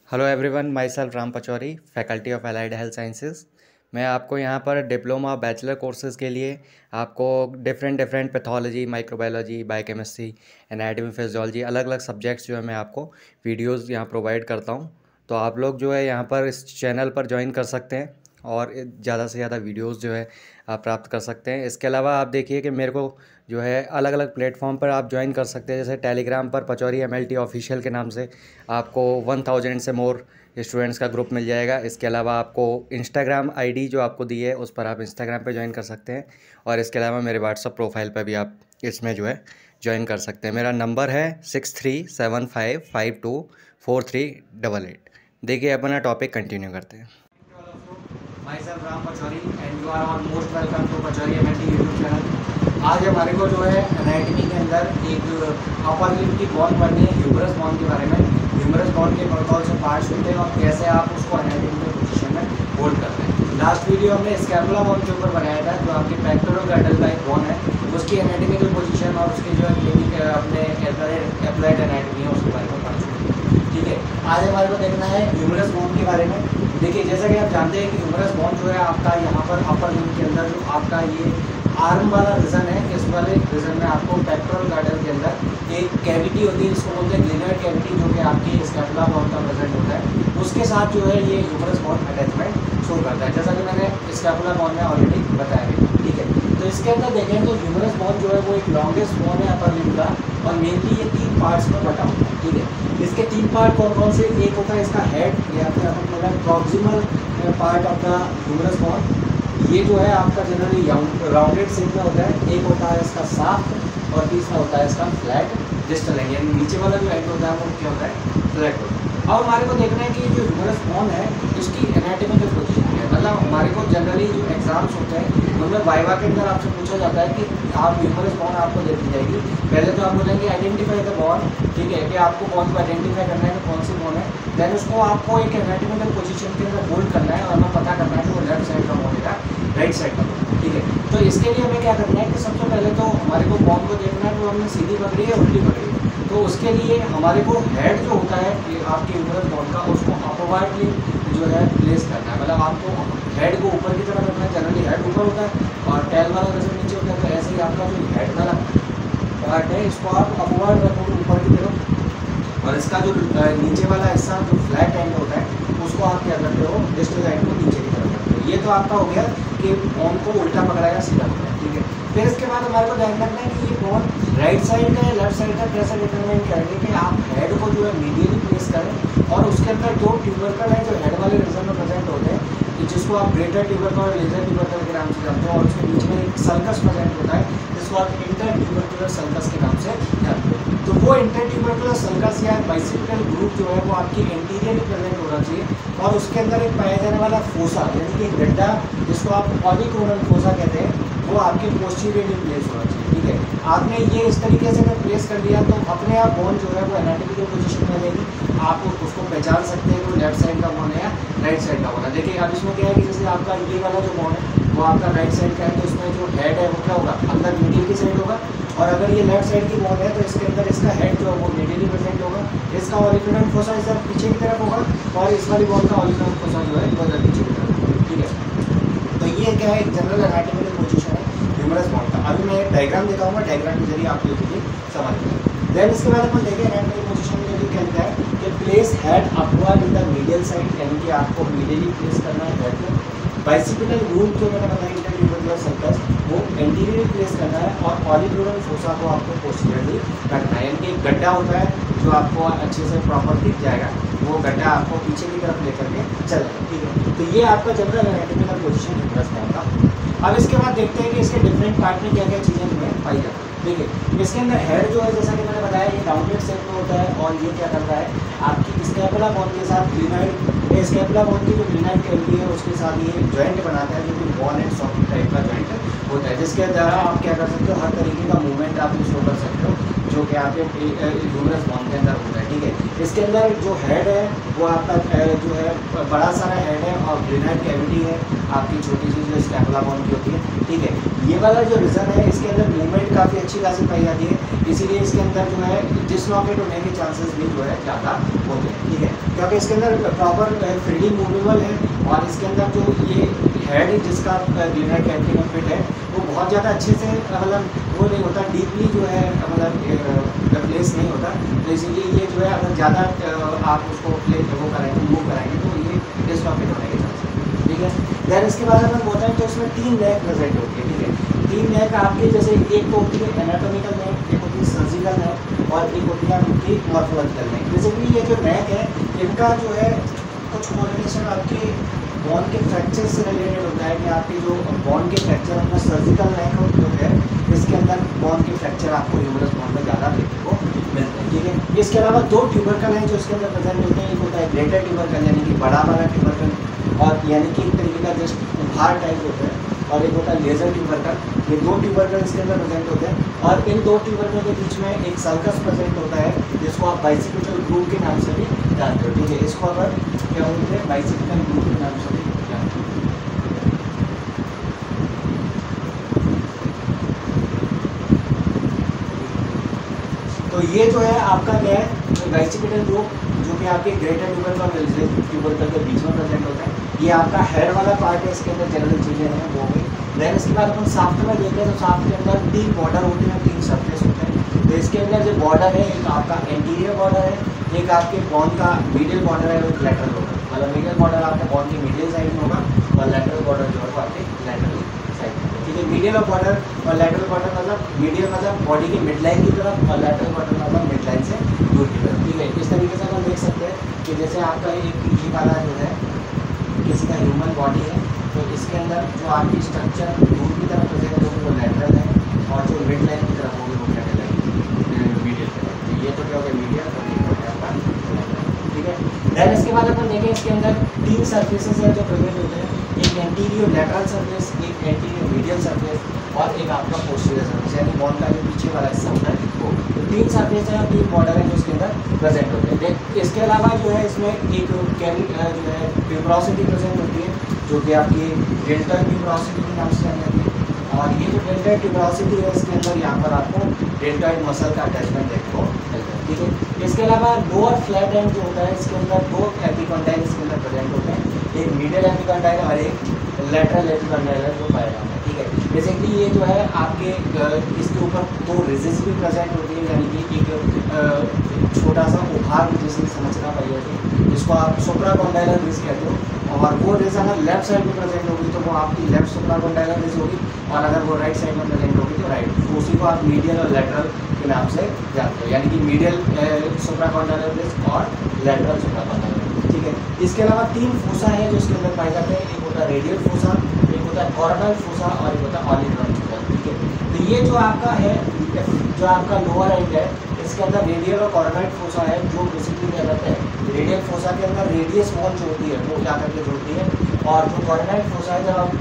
Hello everyone, my self Ram Pachauri, faculty of allied health sciences. मैं आपको यहाँ पर डिप्लोमा बैचलर कोर्सेज़ के लिए आपको different pathology, microbiology, biochemistry, anatomy, physiology, अलग अलग सब्जेक्ट्स जो है मैं आपको वीडियोस यहाँ प्रोवाइड करता हूँ। तो आप लोग जो है यहाँ पर इस चैनल पर ज्वाइन कर सकते हैं और ज़्यादा से ज़्यादा वीडियोस जो है आप प्राप्त कर सकते हैं। इसके अलावा आप देखिए कि मेरे को जो है अलग अलग प्लेटफॉर्म पर आप ज्वाइन कर सकते हैं। जैसे टेलीग्राम पर पचौरी MLT ऑफिशियल के नाम से आपको 1000 से मोर स्टूडेंट्स का ग्रुप मिल जाएगा। इसके अलावा आपको इंस्टाग्राम ID जो आपको दी है उस पर आप इंस्टाग्राम पे ज्वाइन कर सकते हैं। और इसके अलावा मेरे व्हाट्सअप प्रोफाइल पर भी आप इसमें जो है ज्वाइन कर सकते हैं। मेरा नंबर है 6375524388। देखिए अपना टॉपिक कंटिन्यू करते हैं। Myself Ram Pachauri and you are all most welcome to Pachauri MLT YouTube channel. आज हमारे को जो है एनाटॉमी के अंदर एक अपर लिप की बोन पढ़नी है, ह्यूमरस बोन के बारे में। ह्यूमरस बोन के कौन से पार्ट्स होते हैं और कैसे आप उसको एनाटॉमी के पोजीशन में होल्ड करते हैं। लास्ट वीडियो हमने स्कैपुला बोन के ऊपर बनाया था, जो आपके पेक्टोरोगैड्रल का एक बोन है, उसकी एनाटॉमिकल पोजीशन और उसके जो है अपने एप्लाइड एनाटॉमी है उसके बारे में पढ़ चुके हैं। ठीक है, आज हमारे को देखना है ह्यूमरस बोन के बारे में। देखिए, जैसा कि आप जानते हैं कि ह्यूमरस बोन जो है आपका यहाँ पर अपर लिम्ब के अंदर जो आपका ये आर्म वाला रीजन है, इस वाले रीजन में आपको पेक्टोरल गार्डल के अंदर एक कैविटी होती है, जिसको बोलते हैं ग्लिनोइड कैविटी, जो कि आपकी स्कैपुला बोन का प्रेजेंट होता है। उसके साथ जो है ये ह्यूमरस बोन अटैचमेंट शो करता है, जैसा कि मैंने स्कैपुला बोन में ऑलरेडी बताया है। ठीक है, तो इसके अंदर देखें तो ह्यूमरस बोन जो है वो एक लॉन्गेस्ट बोन है अपर लिम्ब का, और मेनली ये 3 पार्ट्स में बटा होता है। ठीक है, इसके 3 पार्ट कौन कौन से? एक होता है इसका हेड, या फिर अपन बोला proximal part of the humerus bone, ये जो है आपका जनरली राउंडेड शेप में होता है। एक होता है इसका साफ्ट, और तीसरा होता है इसका फ्लैट डिस्टल एंड, यानी नीचे वाला जो एंड होता है वो क्या होता है? फ्लैट होता है। अब हमारे को देखना है कि जो ह्यूमरस बोन है इसकी एनाटॉमिकल पोजीशन क्या है। मतलब हमारे को जनरली जो एग्जाम्स होते हैं उनमें वाइवा के अंदर आपसे पूछा जाता है कि आप ह्यूमरस बोन आपको दे दी जाएगी। पहले तो आप बोलेंगे आइडेंटिफाई द बोन। ठीक है, कि आपको बोन को आइडेंटिफाई करना है कि कौन सी बोन है। देन उसको आपको एक एनाटॉमिकल पोजीशन के अंदर होल्ड करना है और हमें पता करना है कि वो लेफ्ट साइड का बोन है राइट साइड का बोन। ठीक है, तो इसके लिए हमें क्या करना है कि सबसे पहले तो हमारे को बोन को देखना है कि हमने सीधी पकड़ी है उल्टी पकड़ी है। तो उसके लिए हमारे को हेड जो होता है कि आपके ह्यूमरस बोन का, उसको अपवर्डली जो है प्लेस करना है। मतलब आपको हेड को ऊपर की तरफ रखना है। जनरली हेड ऊपर होता है और टेल वाला जैसे नीचे होता है, तो ऐसे ही आपका जो हेड वाला पार्ट है इसको आप अपवर्ड रखोगे ऊपर की तरफ, और इसका जो नीचे वाला हिस्सा जो फ्लैट एंड होता है उसको आप क्या करते हो? डिस्टल एंड को नीचे की तरफ रखते हो। ये तो आपका हो गया कि बोन को उल्टा पकड़ा या सीधा पकड़ा। ठीक है, फिर इसके बाद हमारे को ध्यान रखना है कि ये बोन राइट साइड का या लेफ्ट साइड का कैसे डिटरमाइन करेंगे कि आप हेड को जो है मीडियली प्लेस करें, और उसके अंदर जो ट्यूबरकल है जो हेड वाले रीजन में प्रेजेंट होते हैं, जिसको आप ग्रेटर ट्यूबरकल और लेजर ट्यूबरकल के नाम से जानते हो, और उसके बीच में एक सल्कस प्रेजेंट होता है जिसको आप इंटर ट्यूबरकुलर सल्कस के नाम से जानते हो। तो वो इंटर ट्यूबरकुलर सल्कस या बाइसेप्टल ग्रुप जो है वो आपकी एंटीरियर प्रेजेंट होना चाहिए, और उसके अंदर एक पाया जाने वाला फोसा यानी कि गड्ढा, जिसको आप पॉलीक्रोनल फोसा कहते हैं, वो आपके पोस्टीरियरली प्लेस होना चाहिए। ठीक है, आपने ये इस तरीके से अगर प्लेस कर दिया तो अपने आप बोन जो है वो एनाटॉमिकल पोजीशन में रहेगी। आप उसको पहचान सकते हैं कि वो लेफ्ट साइड का बोन है या राइट साइड का बोन है। देखिए अब इसमें क्या है कि जैसे आपका ये वाला जो बोन है वो आपका राइट साइड का है, तो इसमें जो हेड है वो क्या होगा? अंदर मिडिल की साइड होगा। और अगर ये लेफ्ट साइड की बोन है तो इसके अंदर इसका हेड जो है वो मिडिली प्रेजेंट होगा। इसका ऑलिकुलर फोसा इधर पीछे की तरफ होगा, और इस वाली बोन का ऑलिकुलर फोसा जो है वो इधर पीछे की तरफ होगा। ठीक है, तो ये क्या है? जनरल एनाटॉमिकल पोजीशन है ह्यूमरस बोन का। अभी मैं एक डायग्राम दिखाऊंगा, डायग्राम के जरिए आप देखिए समझ लेंगे। देन इसके बाद अपन देखें एनाटॉमिकल पोजीशन में जो क्या लिखा है कि place head upward in the medial side, यानी कि आपको मीडियली प्लेस करना है हेड को। बाइसेप्टल ग्रुप जो मैंने बताया इंटरट्यूबरकुलर सल्कस, वो एंटीरियरली प्लेस करना है, और पॉलीक्रोनल फोसा को आपको पोस्टीरियरली रखना है। यानी कि एक गड्ढा होता है जो आपको अच्छे से प्रॉपर दिख जाएगा, वो गड्ढा आपको पीछे की तरफ लेकर के चलना है। ठीक है, तो ये आपका general anatomical position humerus bone का। अब इसके बाद देखते हैं कि इसके डिफरेंट पार्ट में क्या क्या चीज़ें हमें पाई जाती है। ठीक है, इसके अंदर हेड जो है जैसा कि मैंने बताया ये राउंडेड शेप में होता है, और ये क्या करता है आपकी स्कैपुला बोन के साथ ग्लिनॉइड, स्कैपुला बोन की जो ग्लिनॉइड कैविटी है उसके साथ ये जॉइंट बनाता है, जो कि बॉल एंड सॉकेट टाइप का जॉइंट होता है, जिसके द्वारा आप क्या कर सकते हो? हर तरीके का मूवमेंट आप इसको कर सकते हो, जो कि आपके ह्यूमरस बॉन के अंदर होता है। ठीक है, इसके अंदर जो हेड है वो आपका जो है बड़ा सारा हेड है और ग्रेनाइट कैविटी है आपकी छोटी सी जो स्कैपुला बॉन की होती है। ठीक है, ये वाला जो रीज़न है इसके अंदर मूवमेंट काफ़ी अच्छी खासी पाई जाती है, इसीलिए इसके अंदर जो है डिसलॉकेट होने के चांसेस भी जो है ज़्यादा होते हैं। ठीक है, क्योंकि इसके अंदर प्रॉपर फ्रीली मूवेबल है और इसके अंदर जो ये हेड जिसका ग्रेनाइट कैविटी में फिट है वो बहुत ज़्यादा अच्छे से मतलब वो नहीं होता, डीपली जो है मतलब प्लेस नहीं होता, तो इसीलिए ये जो है अगर ज़्यादा आप उसको वो कराएंगे मूव कराएंगे तो ये डिसलॉकेट होने के चांसेस। ठीक है, देन इसके बाद अगर होता है तो उसमें 3 नेक प्रेजेंट होती है। ठीक है, 3 नेक आपके जैसे एक तो होती है एनाटोमिकल नेक, एक होती है सर्जिकल नेक और एक होती है आपकी मॉर्फोलॉजिकल नेक। बेसिकली ये जो नेक है इनका जो है कुछ कोरिलेशन आपके बॉन के फ्रैक्चर से रिलेटेड होता है कि आपके जो बॉन के फ्रैक्चर अपना सर्जिकल नेक जो है इसके अंदर बॉन के फ्रैक्चर आपको ह्यूमरस बॉन में ज़्यादा देखने को मिलते हैं। ठीक है, इसके अलावा 2 ट्यूबरकल हैं जो इसके अंदर प्रेजेंट होते हैं। एक होता है ग्रेटर ट्यूबरकल यानी कि बड़ा वाला ट्यूबरकल और यानी कि एक तरीके का जस्ट उभार टाइप होता है, और एक होता है लेजर ट्यूबरकल। ये 2 ट्यूबरकल इसके अंदर प्रेजेंट होते हैं और इन 2 ट्यूबरकल के बीच में एक सल्कस प्रेजेंट होता है जिसको आप बाइसिपिटल ग्रूव के नाम से भी जानते हो। ठीक है, इसको अगर क्या बोलते हैं बाइसिपिटल ग्रूव के नाम से भी जानते हो। तो ये जो है आपका क्या है बाइसिपिटल ग्रूव जो कि आपके ग्रेटर ट्यूबरकल के बीच में प्रेजेंट होता है। ये आपका हेड वाला पार्ट है, इसके अंदर जनरल चीज़ें हैं वो भी। देन इसके बाद अपन साफ्ट में देखते हैं तो साफ्ट के अंदर 3 बॉर्डर होते हैं, 3 सरफेस होते हैं। तो इसके अंदर जो बॉर्डर है एक आपका एंटीरियर बॉर्डर है, एक आपके बॉन का मीडियल बॉर्डर है और एक लैटरल बॉर्डर। मतलब मीडियल बॉर्डर आपके बॉन की मीडियल साइड में होगा और लैटरल बॉर्डर जो है वो आपके लैटरल साइड में। ठीक है, मीडियल बॉर्डर और लैटरल बॉर्डर मतलब मीडियल मतलब बॉडी की मिड लाइन की तरफ और लैटरल बॉर्डर मतलब मिड लाइन से दूर की तरफ। ठीक है, इस तरीके से हम देख सकते हैं कि जैसे आपका एक ये वाला जो है किसी का ह्यूमन बॉडी है तो इसके अंदर जो आपकी स्ट्रक्चर दूर की तरफ प्रेजेंट होगी वो लैटरल है और जो मिड लाइन की तरफ होगी वो क्या कहलाएगी मीडियल कहलाएगी। तो ये तो क्या हो गया मीडियल और ये हो गया आपका लैटरल। ठीक है, देन इसके बाद अपन देखें इसके अंदर 3 सर्फेसेस हैं जो प्रेजेंट होते हैं, एक एंटीरियर लैटरल सर्फेस, एक एंटीरियर मीडियल सर्फेस और एक आपका पोस्टीरियर सर्फेस यानी बॉन का जो पीछे वाला हिस्सा होता है वो। तो 3 सर्फेस हैं और 3 बॉर्डर हैं जो इसके अंदर प्रेजेंट होते हैं। इसके अलावा जो है इसमें एक जो है ट्यूबरोसिटी प्रेजेंट होती है जो कि आपकी डेल्टॉइड ट्यूबरोसिटी के नाम से जानी जाती है। और ये जो डेल्टॉइड ट्यूबरोसिटी है इसके अंदर यहाँ पर आपको डेल्टॉइड मसल का अटैचमेंट देखने को मिलता है। ठीक है, इसके अलावा लोअर फ्लैट एंड जो होता है इसके अंदर 2 एपिकॉन्डाइल इसके अंदर प्रेजेंट होते हैं, एक मीडियल एपिकॉन्डाइल और एक लैटरल एपिकॉन्डाइल जो पाया जाता है। ठीक है, बेसिकली ये जो है आपके इसके ऊपर 2 रिजेस भी प्रेजेंट होती है यानी कि एक छोटा सा उभार जैसे समझना पाई जाती है जिसको आप सुप्राकॉन्डाइलर रिज कहते हो, और वो रिज अगर लेफ्ट साइड में प्रेजेंट होगी तो वो आपकी लेफ्ट सुप्राकॉन्डाइलर रिज होगी और अगर वो राइट साइड में प्रेजेंट होगी तो राइट। तो उसी को आप मीडियल और लैटरल के नाम से जानते हो यानी कि मीडियल सुप्राकॉन्डाइलर रिज और लैटरल सुप्राकॉन्डाइलर। ठीक है, इसके अलावा 3 फोसा है जो इसके अंदर पाए जाते हैं, एक होता है रेडियल फोसा, एक होता है कॉर्नल फोसा और एक होता है ऑलिटरल फोसा। ठीक है, तो ये जो आपका है जो आपका लोअर एंड है इसके अंदर रेडियल और कॉर्नल फोसा है जो बेसिकली क्या कहते हैं रेडियल फोसा के अंदर रेडियस बॉन जो होती है वो क्या करके जोड़ती है, और जो कॉर्नल फोसा है जब आप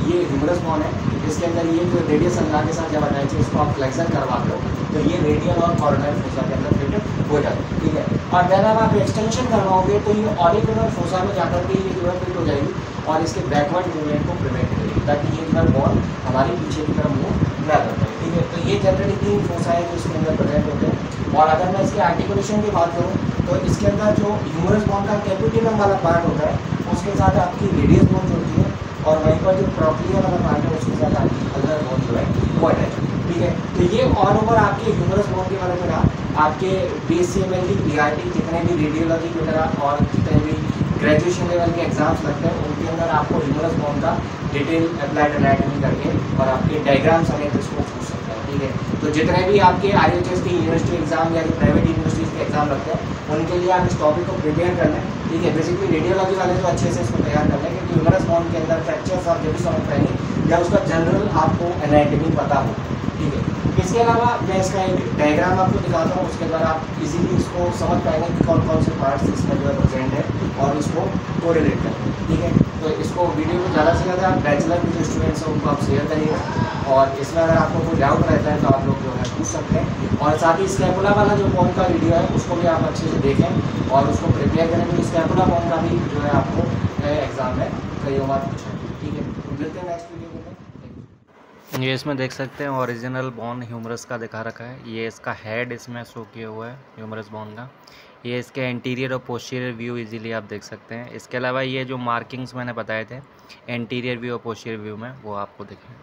ये ह्यूमरस बॉन है इसके अंदर ये जो रेडियस अंगा के साथ जब अटैच है इसको आप फ्लेक्शन करवाते हो तो ये रेडियल और कॉर्नल फोसा के अंदर फिट हो जाता है। ठीक है, और देन आप एक्सटेंशन करवाओगे तो ये ऑलिकुलर फोसा में जाकर के ये जो है फिट हो जाएगी और इसके बैकवर्ड मूवमेंट को प्रिवेंट करेगी ताकि ये जो है बॉल हमारी पीछे की तरफ मूव ना कर पाए। ठीक है, तो ये जनरली 3 फोसा है जो इसके अंदर प्रेजेंट होते हैं। और अगर मैं इसके आर्टिकुलेशन की बात करूँ तो इसके अंदर जो ह्यूमरस बॉन का कैपिटुलम वाला पार्ट होता है उसके साथ आपकी रेडियस बॉन जोड़ती है और वहीं पर जो प्रोक्लिया वाला पार्ट है उसके साथ आपकी अल्नर बॉन जो है वो अटैच है। ठीक है, तो ये ऑल ओवर आपके ह्यूमरस बॉन के बारे में रहा। आपके BSc-MLT PRT जितने भी रेडियोलॉजी वगैरह और जितने भी ग्रेजुएशन लेवल के एग्जाम्स लगते हैं उनके अंदर आपको ह्यूमरस बॉन का डिटेल अप्लाइड एनाटॉमी करके और आपके डायग्राम्स अगर तो इसको पूछ सकते हैं। ठीक है, तो जितने भी आपके RHS की यूनिवर्सिटी एग्जाम या प्राइवेट यूनिवर्सिटीज़ के एग्जाम लगते हैं उनके लिए आप इस टॉपिक को प्रिपेयर कर लें। ठीक है, बेसिकली रेडियोलॉजी वाले तो अच्छे से इसको तैयार कर लें क्योंकि ह्यूमरस बॉन के अंदर फ्रैक्चर्स आप जब भी समझ पाएंगे या उसका जनरल आपको एनाटॉमी पता हो। ठीक है, इसके अलावा मैं इसका एक डायग्राम आपको दिखाता हूँ उसके द्वारा आप इजीली इसको समझ पाएंगे कि कौन कौन से पार्ट्स इसमें जो है प्रेजेंट है और इसको कोरिलेट करें। ठीक है, तो इसको वीडियो को ज़्यादा से ज़्यादा बैचलर के जो स्टूडेंट्स हैं उनको आप शेयर करिएगा और इसमें अगर आपको कोई डाउट रहता है तो आप लोग जो है पूछ सकते हैं। और साथ ही स्कैपुला वाला जो बोन का वीडियो है उसको भी आप अच्छे से देखें और उसको प्रिपेयर करें, क्योंकि स्कैपुला बोन का भी जो है आपको एग्ज़ाम में कई बार पूछा है। ठीक है, तो मिलते हैं नेक्स्ट वीडियो में। ये इसमें देख सकते हैं ओरिजिनल बोन ह्यूमरस का दिखा रखा है। ये इसका हेड इसमें शो किया हुआ है ह्यूमरस बोन का। ये इसके एंटीरियर और पोस्टीरियर व्यू इजीली आप देख सकते हैं। इसके अलावा ये जो मार्किंग्स मैंने बताए थे एंटीरियर व्यू और पोस्टीरियर व्यू में, वो आपको दिखें।